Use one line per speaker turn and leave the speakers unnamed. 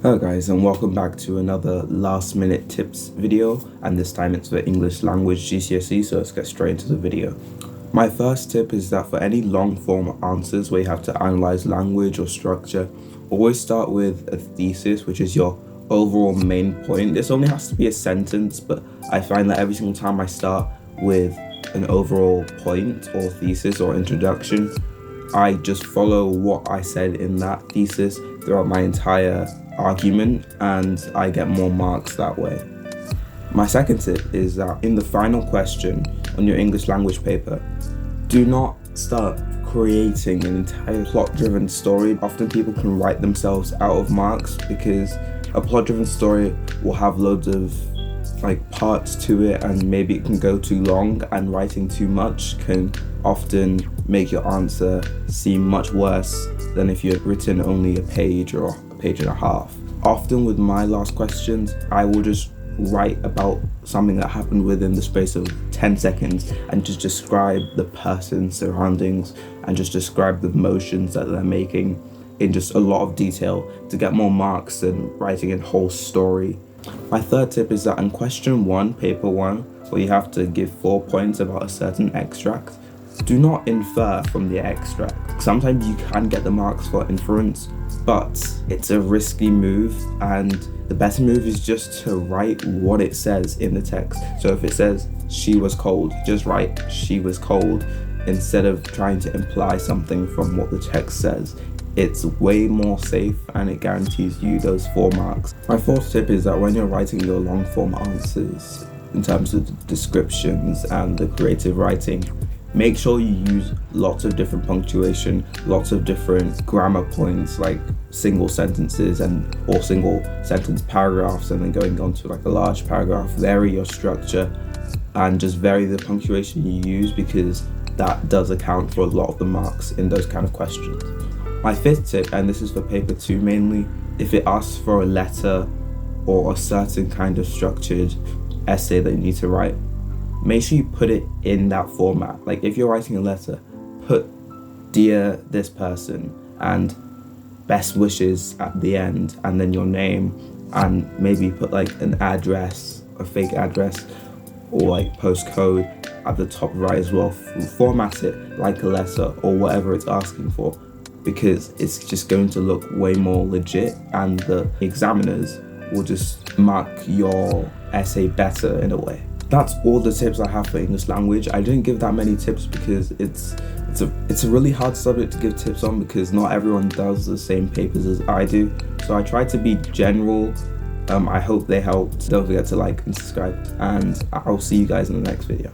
Hello guys, and welcome back to another last minute tips video, and this time it's for English Language GCSE, so let's get straight into the video. My first tip is that for any long form answers where you have to analyze language or structure, always start with a thesis, which is your overall main point. This only has to be a sentence, but I find that every single time I start with an overall point or thesis or introduction, I just follow what I said in that thesis throughout my entire argument, and I get more marks that way. My second tip is that in the final question on your English language paper, do not start creating an entire plot-driven story. Often people can write themselves out of marks because a plot-driven story will have loads of parts to it, and maybe it can go too long, and writing too much can often make your answer seem much worse than if you had written only a page or a page and a half. Often with my last questions, I will just write about something that happened within the space of 10 seconds and just describe the person's surroundings and just describe the motions that they're making in just a lot of detail to get more marks than writing a whole story. My third tip is that in question 1, paper 1, where you have to give 4 points about a certain extract, do not infer from the extract. Sometimes you can get the marks for inference, but it's a risky move, and the best move is just to write what it says in the text. So if it says she was cold, just write she was cold instead of trying to imply something from what the text says. It's way more safe and it guarantees you those 4 marks. My fourth tip is that when you're writing your long form answers, in terms of the descriptions and the creative writing, make sure you use lots of different punctuation, lots of different grammar points, like single sentences or single sentence paragraphs, and then going on to a large paragraph. Vary your structure and just vary the punctuation you use, because that does account for a lot of the marks in those kind of questions. My fifth tip, and this is for paper 2 mainly, if it asks for a letter or a certain kind of structured essay that you need to write, make sure you put it in that format. Like if you're writing a letter, put "Dear this person" and "best wishes" at the end, and then your name, and maybe put an address, a fake address, or postcode at the top right as well. Format it like a letter or whatever it's asking for, because it's just going to look way more legit, and the examiners will just mark your essay better in a way. That's all the tips I have for English language. I didn't give that many tips because it's a really hard subject to give tips on, because not everyone does the same papers as I do. So I tried to be general. I hope they helped. Don't forget to like and subscribe, and I'll see you guys in the next video.